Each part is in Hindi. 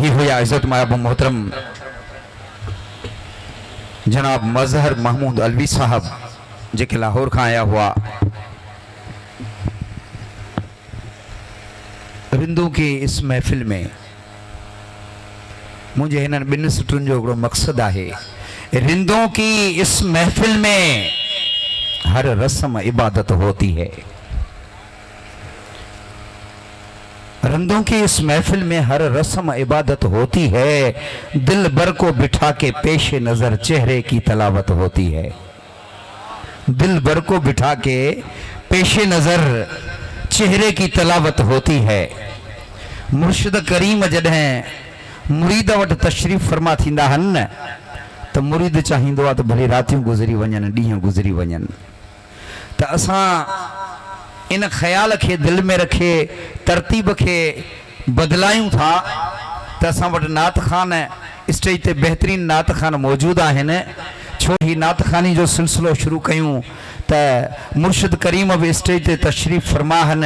ही हुआ इज़्ज़त महबूब मोहतरम जनाब मजहर महमूद अलवी साहब जेके लाहौर का आया हुआ। रिंदों की इस महफिल में मुझे हिनन बिन सुटुन जो हिकिड़ो मक़सद है। रिंदों की इस महफिल में हर रस्म इबादत होती है। रिंदों की इस महफिल में हर रस्म इबादत होती है। दिल भर को बिठा के पेश नजर चेहरे की तलावत होती है। दिल भर को बिठा के पेश नजर चेहरे की तलावत होती है। मुर्शिद करीम जॾहिं मुरीद वटि तशरीफ़ फरमा थींदा हन तो मुरीद चाहींदो आहे त भले रातियूं गुज़री वञनि, ॾींहं गुज़री वञनि। त असां इन ख़्याल के दिल में रखे तरतीब के बदलायूं था। त असां वटि नात खान स्टेज ते बेहतरीन नात खान मौजूद आहिनि। छो ही नात खानी जो सिलसिलो शुरू कयूं त मुर्शिद करीम भी स्टेज ते तशरीफ़ फरमा हन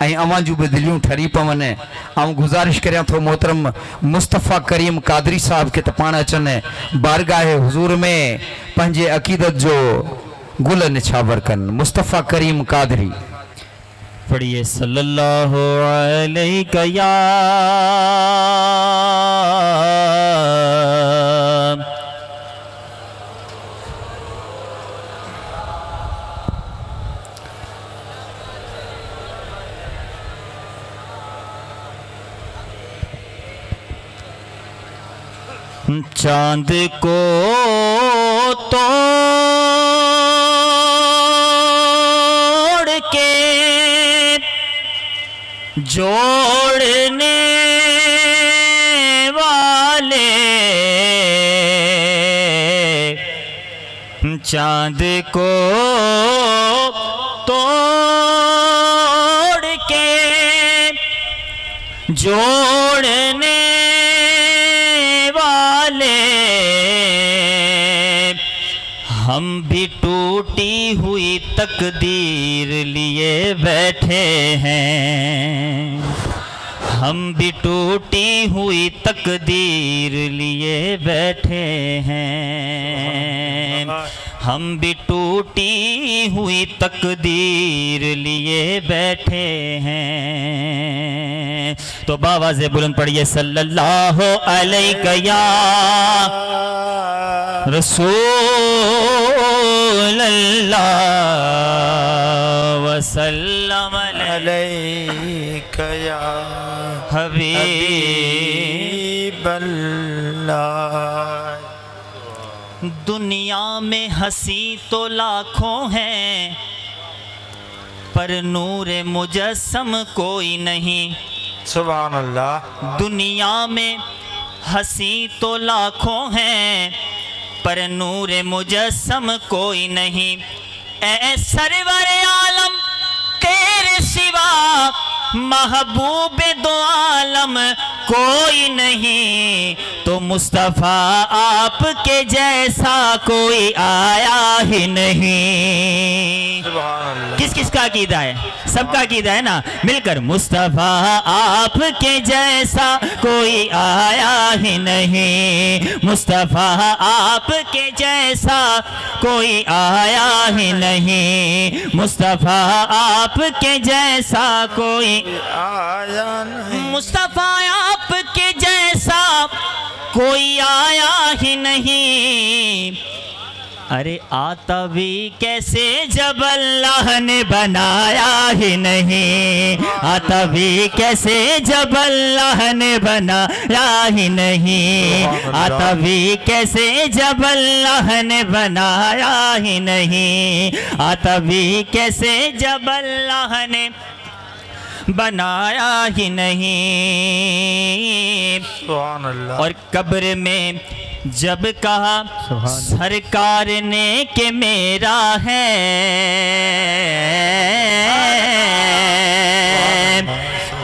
ऐं अवां जूं भी दिलियूं ठरी पवन। ऐं गुज़ारिश करियां थो मोहतरम मुस्तफ़ा करीम कादरी साहब के त पाण अचनि बारगाह हुजूर में पंहिंजे अक़ीदत जो गुल निछावर कनि। मुस्तफ़ा करीम कादरी पढ़िए सल्लल्लाहु अलैहि या चांद को तोड़ के जोड़ने वाले, चांद को तोड़ के जोड़ने हम भी टूटी हुई तकदीर लिए बैठे हैं। हम भी टूटी हुई तकदीर लिए बैठे हैं। हम भी टूटी हुई तकदीर लिए बैठे हैं। तो बावाज़े बुलंद पढ़िए सल्लल्लाहु अलैहि या रसूल अल्लाह वसल्लम अलैका या हबीब अल्लाह। दुनिया में हंसी तो लाखों हैं पर नूर मुजस्सम कोई नहीं। सुभान अल्लाह। दुनिया में हंसी तो लाखों हैं पर नूर मुजस्सम कोई नहीं। ए सरवर आलम तेरे सिवा महबूब दो आलम कोई नहीं। तो मुस्तफ़ा आपके जैसा कोई आया ही नहीं। किस किस का अकीदा है? सबका अकीदा है ना मिलकर। मुस्तफ़ा आपके जैसा कोई आया ही नहीं। मुस्तफ़ा आपके जैसा कोई आया ही नहीं। मुस्तफ़ा आपके जैसा कोई आया नहीं। मुस्तफ़ा आपके जैसा कोई आया ही नहीं। अरे आता भी कैसे जब अल्लाह ने बनाया ही नहीं। आता भी कैसे जब अल्लाह ने बनाया ही नहीं। आता भी कैसे जब अल्लाह ने बनाया ही नहीं। आता भी कैसे जब अल्लाह ने बनाया ही नहीं। और कब्र में जब कहा सरकार ने कि मेरा है,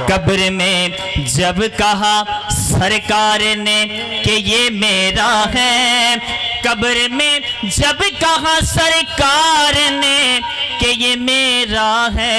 कब्र में जब कहा सरकार ने कि ये मेरा है, कब्र में जब कहा सरकार ने कि ये मेरा है,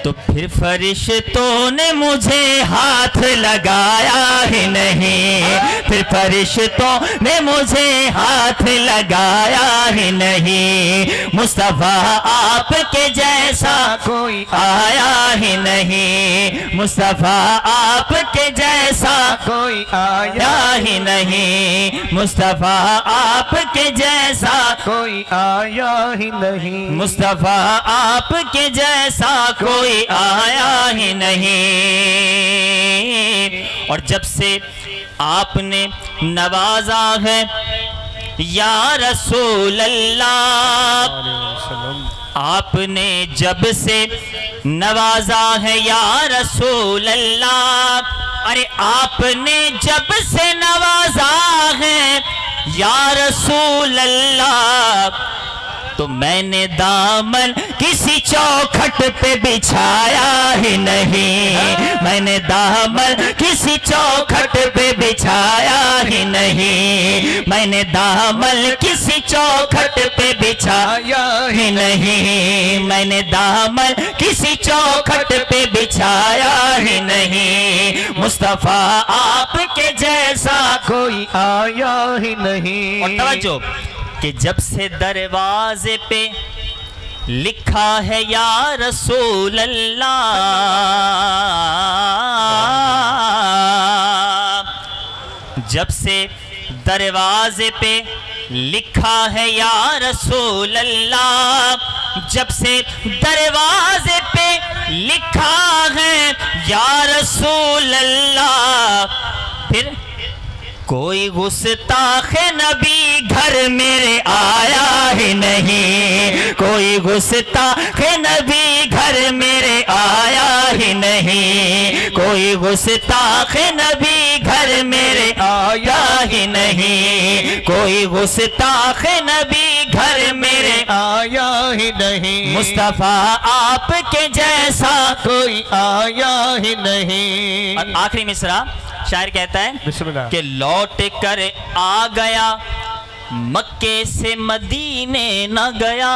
तो फिर फरिश्तों ने मुझे हाथ लगाया ही नहीं, फिर फरिश्तों ने मुझे हाथ लगाया ही नहीं। मुस्तफ़ा आपके जैसा कोई आया ही नहीं, मुस्तफ़ा आपके जैसा कोई आया ही नहीं, मुस्तफ़ा आपके जैसा कोई आया ही नहीं, मुस्तफ़ा आपके जैसा कोई आया ही नहीं। और जब से आपने नवाजा है या रसूल अल्लाह, आपने जब से नवाजा है या रसूल अल्लाह, अरे आपने जब से नवाजा है या रसूल अल्लाह, तो मैंने दामन किसी चौखट पे बिछाया ही नहीं, मैंने दामन किसी चौखट पे बिछाया ही नहीं, मैंने दामन किसी चौखट पे बिछाया ही नहीं, मैंने दामन किसी चौखट पे बिछाया ही नहीं। मुस्तफ़ा आपके जैसा कोई आया ही नहीं। और तवज्जो कि जब से दरवाजे पे लिखा है या रसूल अल्लाह, जब से दरवाजे पे लिखा है या रसूल अल्लाह, जब से दरवाजे पे लिखा है या रसूल अल्लाह, फिर कोई गुस्ताखे नबी घर मेरे आया ही नहीं, कोई गुस्ताखे नबी घर मेरे आया ही नहीं, कोई गुस्ताखे नबी घर मेरे आया ही नहीं, कोई गुस्ताखे नबी घर मेरे आया ही नहीं। मुस्तफ़ा आपके जैसा कोई आया ही नहीं। और आखिरी मिसरा शायर कहता है कि लौट कर आ गया मक्के से मदीने न गया।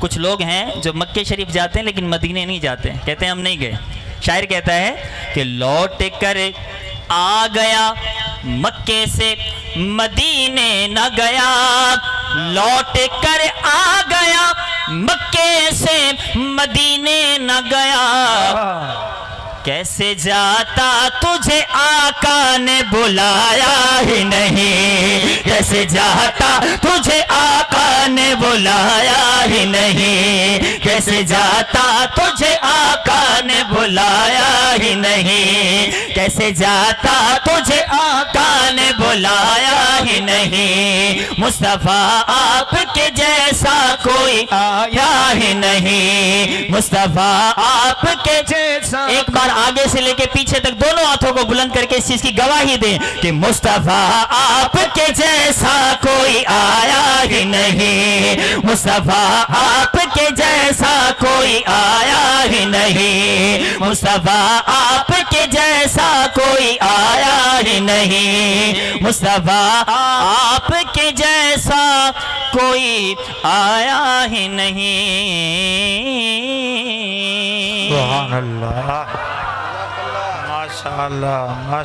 कुछ लोग हैं जो मक्के शरीफ जाते हैं लेकिन मदीने नहीं जाते, कहते हैं हम नहीं गए। शायर कहता है कि लौट कर आ गया मक्के से मदीने न गया, लौट कर आ गया मक्के से मदीने न गया। कैसे जाता तुझे आका ने बुलाया ही नहीं, कैसे जाता तुझे आका ने बुलाया ही नहीं, कैसे जाता तुझे आका ने बुलाया ही नहीं, कैसे जाता तुझे आका ने बुलाया ही नहीं। मुस्तफ़ा आपके जैसा कोई आया ही नहीं, मुस्तफ़ा आपके जैसा। एक बार आगे से लेके पीछे तक दोनों हाथों को बुलंद करके इस चीज की गवाही दें कि मुस्तफ़ा आपके जैसा कोई आया ही नहीं, मुस्तफ़ा आपके जैसा कोई आया ही नहीं, मुस्तफ़ा आपके जैसा कोई आया ही नहीं, मुस्तफ़ा आपके जैसा कोई आया ही नहीं। सुभान अल्लाह, माशाअल्लाह, माशाअल्लाह।